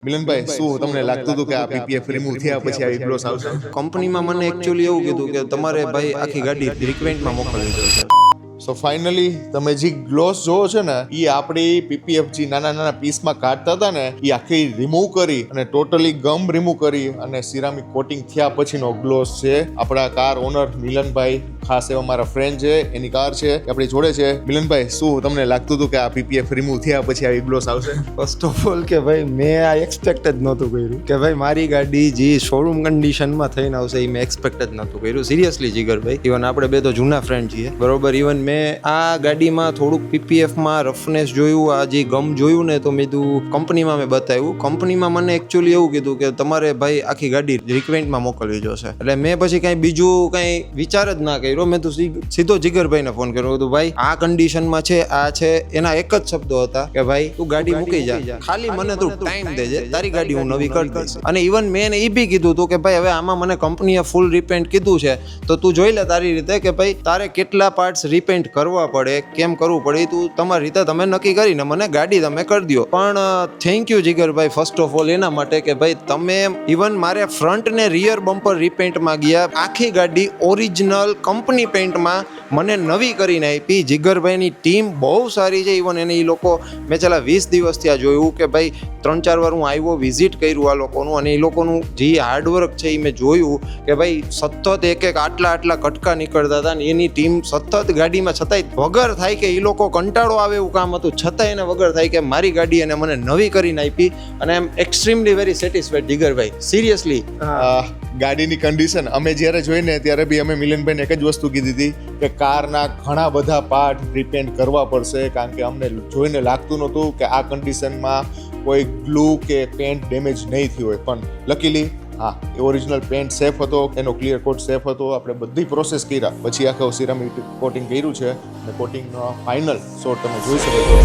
મિલનભાઈ, શું તમને લાગતું હતું કે આ પીપીએફ રિમૂવ થયા પછી આવી ગ્લોસ આવશે? કંપનીમાં મને એકચ્યુઅલી એવું કીધું કે તમારે ભાઈ આખી ગાડી રિક્વેન્ટમાં મોકલવી જોઈએ. સો ફાઇનલી તમે જે ગ્લોસ જોવો છો ને એ આપણી પીપીએફ જે નાના નાના પીસમાં કાઢતા હતા ને એ આખી રિમૂવ કરી અને ટોટલી ગમ રિમૂવ કરી અને સિરામિક કોટિંગ થયા પછીનો ગ્લોસ છે. આપણા કાર ઓનર મિલનભાઈ, ખાસ એવા મારા ફ્રેન્ડ છે, એની કાર છે, આપણી જોડે છે. મિલનભાઈ, શું તમને લાગતું હતું કે આ પીપીએફ રિમૂવ થયા પછી આવી ગ્લોસ આવશે? ફર્સ્ટ ઓફ ઓલ કે ભાઈ મેં આ એક્સપેક્ટ જ નહોતું કર્યું કે ભાઈ મારી ગાડી જે શોરૂમ કન્ડિશનમાં થઈને આવશે એ મેં એક્સપેક્ટ જ નહોતું કર્યું. સિરિયસલી જીગરભાઈ, ઇવન આપણે બે તો જૂના ફ્રેન્ડ છીએ, બરોબર. ઇવન મેં આ ગાડીમાં થોડુંક પીપીએફમાં રફનેસ જોયું, આ જે ગમ જોયું ને તો મેં કીધું કંપનીમાં મેં બતાવ્યું. કંપનીમાં મને એકચ્યુઅલી એવું કીધું કે તમારે ભાઈ આખી ગાડી રિક્વેન્ટમાં મોકલવી જોશે. એટલે મેં પછી કાંઈ બીજું કાંઈ વિચાર જ ના કર્યો. મેં તો સીધો જીગરભાઈને ફોન કર્યો, કીધું ભાઈ આ કન્ડિશનમાં છે, આ છે. એના એક જ શબ્દો હતા કે ભાઈ તું ગાડી મૂકી જા, ખાલી મને તું ટાઈમ દેજે, તારી ગાડી હું નવી કરી દઈશ. અને ઇવન મેં એ બી કીધું હતું કે ભાઈ હવે આમાં મને કંપનીએ ફૂલ રિપેન્ટ કીધું છે તો તું જોઈ લે તારી રીતે કે ભાઈ તારે કેટલા પાર્ટ્સ રિપેન્ટ કરવા પડે, કેમ કરવું પડે, તું તમારી રીતે તમે નક્કી કરીને મને ગાડી તમે કરી દો. પણ થેન્ક યુ જીગરભાઈ ફર્સ્ટ ઓફ ઓલ એના માટે કે ભાઈ તમે ઇવન મારે ફ્રન્ટ ને રિયર બમ્પર રિપેન્ટમાં ગયા, આખી ગાડી ઓરિજિનલ કંપની પેન્ટમાં મને નવી કરીને આપી. જીગરભાઈની ટીમ બહુ સારી છે. ઇવન એને એ લોકો મેં છેલ્લા 20 દિવસથી આ જોયું કે ભાઈ 3-4 વાર હું આવ્યો, વિઝિટ કર્યું આ લોકોનું, અને એ લોકોનું જે હાર્ડવર્ક છે એ મેં જોયું કે ભાઈ સતત એક આટલા કટકા નીકળતા હતા ને એની ટીમ સતત ગાડીમાં છતાંય વગર થાય કે એ લોકો કંટાળો આવે એવું કામ હતું, છતાંય એને વગર થાય કે મારી ગાડી એને મને નવી કરીને આપી. અને આઈ એમ એક્સ્ટ્રીમલી વેરી સેટિસ્ફાઈડ જીગરભાઈ, સિરિયસલી. ગાડીની કન્ડિશન અમે જ્યારે જોઈને ત્યારે બી અમે મિલનભાઈને એક જ વસ્તુ કીધી હતી કે કારના ઘણા બધા પાર્ટ રિપેન્ટ કરવા પડશે, કારણ કે અમને જોઈને લાગતું નહોતું કે આ કન્ડિશનમાં કોઈ ગ્લુ કે પેન્ટ ડેમેજ નહીં થયું હોય. પણ લકીલી હા, એ ઓરિજિનલ પેન્ટ સેફ હતો, એનો ક્લિયર કોટ સેફ હતો. આપણે બધી પ્રોસેસ કર્યા પછી આખું સિરામિક કોટિંગ કર્યું છે અને કોટિંગનો ફાઇનલ શોટ તમે જોઈ શકો છો.